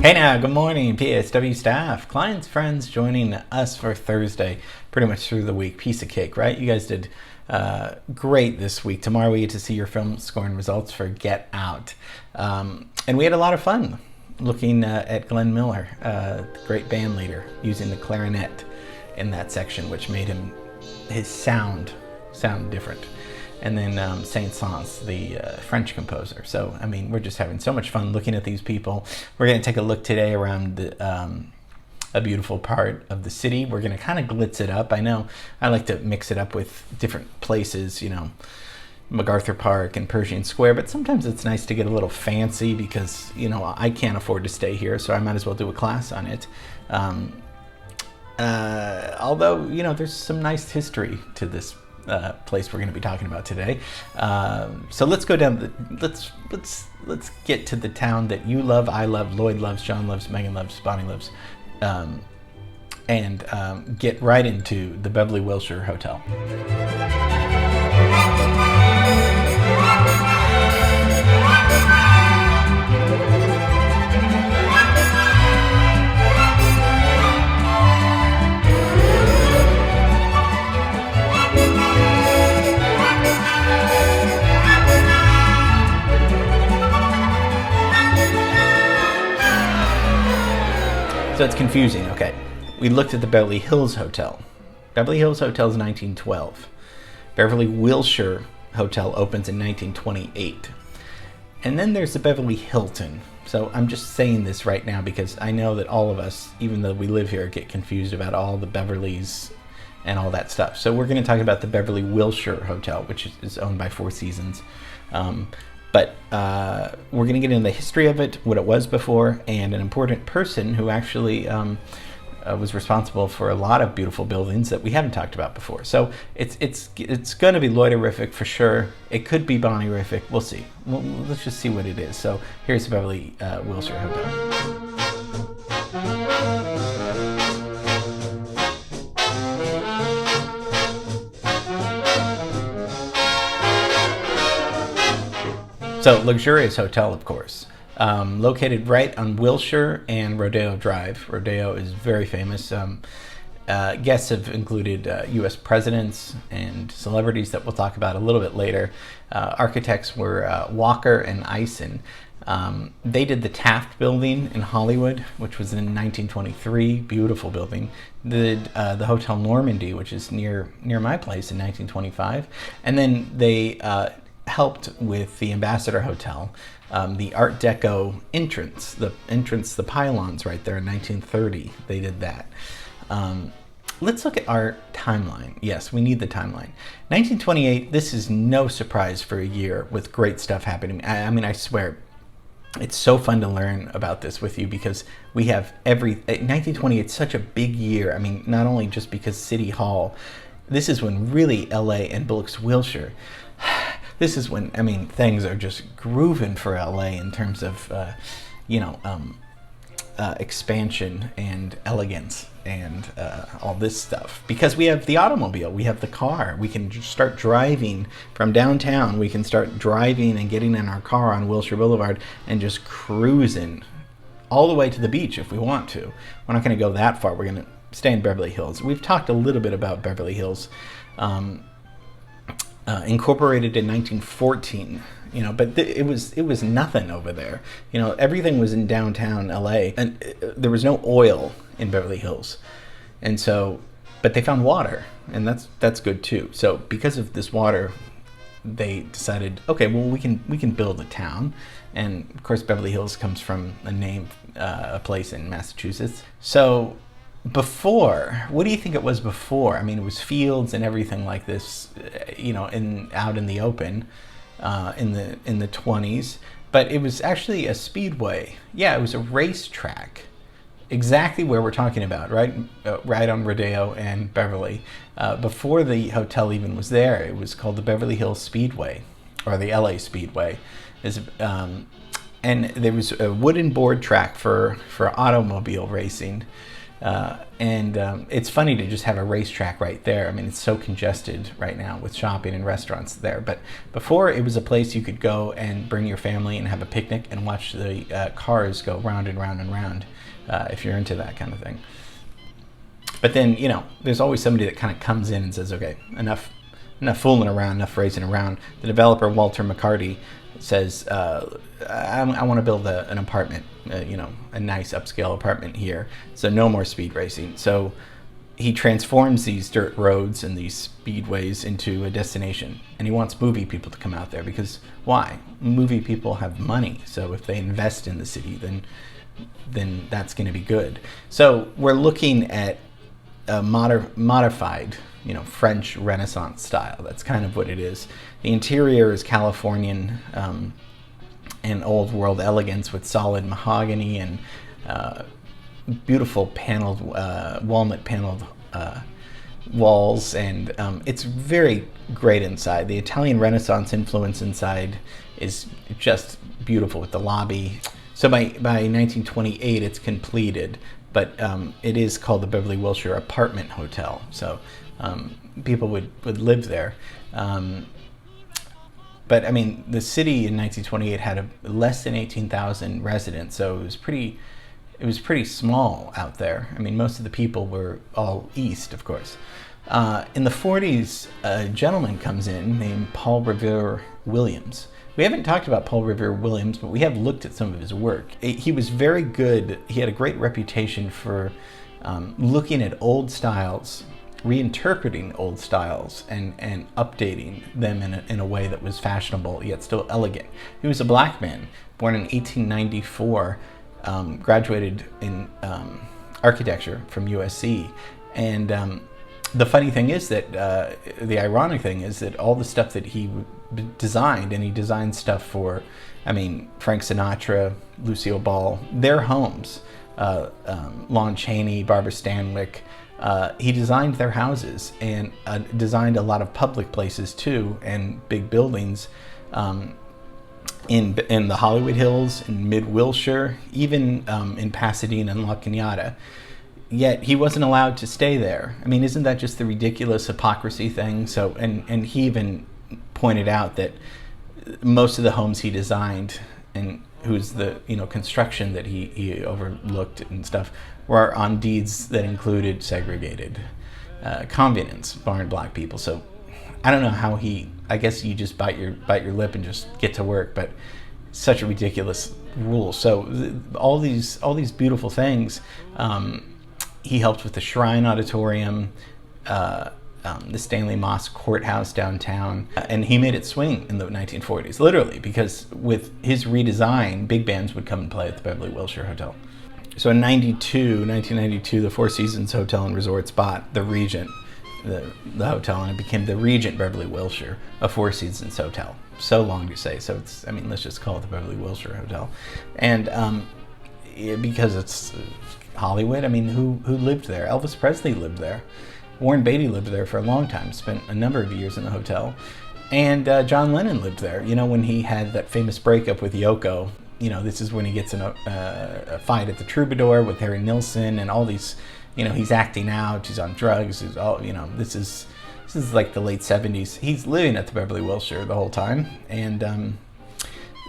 Hey now, good morning, PSW staff, clients, friends joining us for Thursday, pretty much through the week. Piece of cake, right? You guys did great this week. Tomorrow we get to see your film scoring results for Get Out. And we had a lot of fun looking at Glenn Miller, the great band leader, using the clarinet in that section, which made his sound different. And then Saint-Saëns, the French composer. So, I mean, we're just having so much fun looking at these people. We're going to take a look today around a beautiful part of the city. We're going to kind of glitz it up. I know I like to mix it up with different places, you know, MacArthur Park and Pershing Square, but sometimes it's nice to get a little fancy because, you know, I can't afford to stay here, so I might as well do a class on it. Although, you know, there's some nice history to this place we're going to be talking about today. So let's go down. Let's get to the town that you love, I love, Lloyd loves, John loves, Megan loves, Bonnie loves, and get right into the Beverly Wilshire Hotel. So it's confusing. Okay, we looked at the Beverly Hills Hotel. Beverly Hills Hotel is 1912. Beverly Wilshire Hotel opens in 1928. And then there's the Beverly Hilton. So I'm just saying this right now because I know that all of us, even though we live here, get confused about all the Beverlys and all that stuff. So we're going to talk about the Beverly Wilshire Hotel, which is owned by Four Seasons. But we're going to get into the history of it, what it was before, and an important person who actually was responsible for a lot of beautiful buildings that we haven't talked about before. So it's going to be Lloyderific for sure. It could be Bonnie-rific. We'll see. Let's just see what it is. So here's the Beverly Wilshire Hotel. So, luxurious hotel, of course, located right on Wilshire and Rodeo Drive. Rodeo is very famous. Guests have included U.S. presidents and celebrities that we'll talk about a little bit later. Architects were Walker and Eisen. They did the Taft Building in Hollywood, which was in 1923. Beautiful building. Did the Hotel Normandy, which is near my place, in 1925. And then they helped with the Ambassador Hotel, the Art Deco entrance, the pylons right there in 1930. They did that. Let's look at our timeline. Yes, we need the timeline. 1928, this is no surprise for a year with great stuff happening. I mean, I swear, it's so fun to learn about this with you because we have 1928, it's such a big year. I mean, not only just because City Hall, this is when really LA and Bullocks Wilshire, this is when, I mean, things are just grooving for LA in terms of, expansion and elegance and all this stuff. Because we have the automobile, we have the car. We can just start driving from downtown. We can start driving and getting in our car on Wilshire Boulevard and just cruising all the way to the beach if we want to. We're not going to go that far. We're going to stay in Beverly Hills. We've talked a little bit about Beverly Hills. Incorporated in 1914, you know, but it was nothing over there. You know, everything was in downtown LA, and there was no oil in Beverly Hills, and so, but they found water, and that's good too. So because of this water, they decided, okay, well we can build a town, and of course Beverly Hills comes from a place in Massachusetts. So before, what do you think it was before? I mean, it was fields and everything like this, you know, out in the open, in the 20s. But it was actually a speedway. Yeah, it was a racetrack, exactly where we're talking about, right on Rodeo and Beverly. Before the hotel even was there, it was called the Beverly Hills Speedway, or the LA Speedway. And there was a wooden board track for automobile racing. It's funny to just have a racetrack right there. I mean, it's so congested right now with shopping and restaurants there. But before, it was a place you could go and bring your family and have a picnic and watch the cars go round and round and round, if you're into that kind of thing. But then, there's always somebody that kind of comes in and says, okay, enough fooling around, enough racing around. The developer, Walter McCarty, says, I want to build an apartment, a nice upscale apartment here. So no more speed racing. So he transforms these dirt roads and these speedways into a destination. And he wants movie people to come out there because why? Movie people have money. So if they invest in the city, then that's going to be good. So we're looking at a modified, French Renaissance style. That's kind of what it is. The interior is Californian and old world elegance with solid mahogany and beautiful paneled, walnut paneled walls, and it's very great inside. The Italian Renaissance influence inside is just beautiful with the lobby. So by 1928, it's completed. But it is called the Beverly Wilshire Apartment Hotel. So people would live there. But I mean, the city in 1928 had less than 18,000 residents, so it was pretty small out there. I mean, most of the people were all east, of course. In the 40s, a gentleman comes in named Paul Revere Williams. We haven't talked about Paul Revere Williams, but we have looked at some of his work. He was very good. He had a great reputation for looking at old styles, reinterpreting old styles, and updating them in a way that was fashionable yet still elegant. He was a black man, born in 1894, graduated in architecture from USC, and the funny thing is that, the ironic thing is that all the stuff that he designed, and he designed stuff for, Frank Sinatra, Lucille Ball, their homes, Lon Chaney, Barbara Stanwyck, he designed their houses and designed a lot of public places too, and big buildings in the Hollywood Hills, in mid-Wilshire, even in Pasadena and La Cañada. Yet he wasn't allowed to stay there. I mean, isn't that just the ridiculous hypocrisy thing? So, and he even pointed out that most of the homes he designed, and who's the construction that he overlooked and stuff, were on deeds that included segregated convenience, barring black people. So I don't know how I guess you just bite your lip and just get to work, but such a ridiculous rule. So all these beautiful things. He helped with the Shrine Auditorium, the Stanley Moss Courthouse downtown, and he made it swing in the 1940s, literally, because with his redesign, big bands would come and play at the Beverly Wilshire Hotel. So in 1992, the Four Seasons Hotel and Resorts bought the Regent, the hotel, and it became the Regent Beverly Wilshire, a Four Seasons Hotel. So long to say, so let's just call it the Beverly Wilshire Hotel. And because it's Hollywood, who lived there? Elvis Presley lived there. Warren Beatty lived there for a long time, spent a number of years in the hotel. And John Lennon lived there. When he had that famous breakup with Yoko, this is when he gets in a fight at the Troubadour with Harry Nilsson and all these, he's acting out, he's on drugs, he's all, this is like the late 70s. He's living at the Beverly Wilshire the whole time. And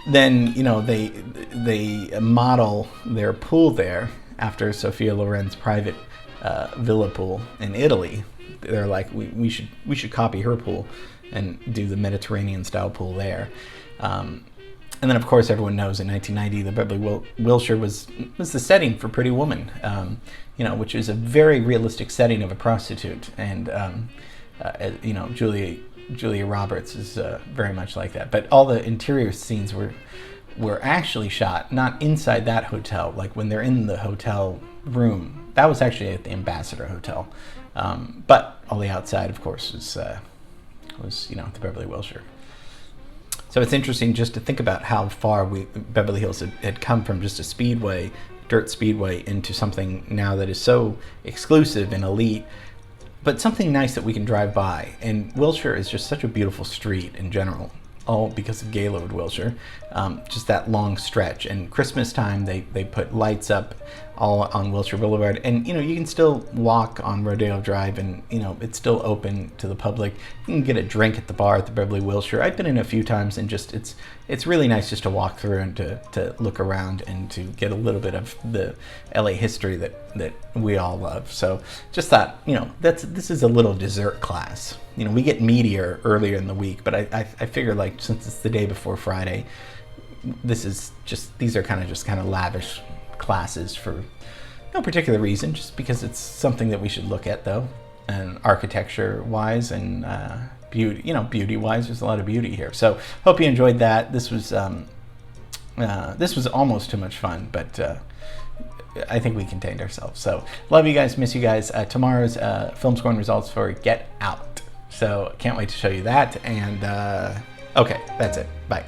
then, they model their pool there after Sophia Loren's private villa pool in Italy. They're like, we should copy her pool and do the Mediterranean style pool there. And then, of course, everyone knows in 1990 the Beverly Wilshire was the setting for Pretty Woman, which is a very realistic setting of a prostitute, and Julia Roberts is very much like that. But all the interior scenes were actually shot not inside that hotel, like when they're in the hotel room. That was actually at the Ambassador Hotel, but all the outside, of course, was the Beverly Wilshire. So it's interesting just to think about how far Beverly Hills had come from just a dirt speedway, into something now that is so exclusive and elite, but something nice that we can drive by. And Wilshire is just such a beautiful street in general, all because of Gaylord Wilshire, just that long stretch. And Christmas time, they put lights up all on Wilshire Boulevard. And you can still walk on Rodeo Drive, and it's still open to the public. You can get a drink at the bar at the Beverly Wilshire. I've been in a few times, and just it's really nice just to walk through and to look around and to get a little bit of the LA history that we all love. So just thought, this is a little dessert class. We get meatier earlier in the week, but I figure, like, since it's the day before Friday, these are kind of lavish classes for no particular reason, just because it's something that we should look at, though, and architecture wise and beauty wise, there's a lot of beauty here. So hope you enjoyed that. This was almost too much fun, but I think we contained ourselves. So love you guys, miss you guys. Tomorrow's film scoring results for Get Out, so can't wait to show you that. And okay, that's it. Bye.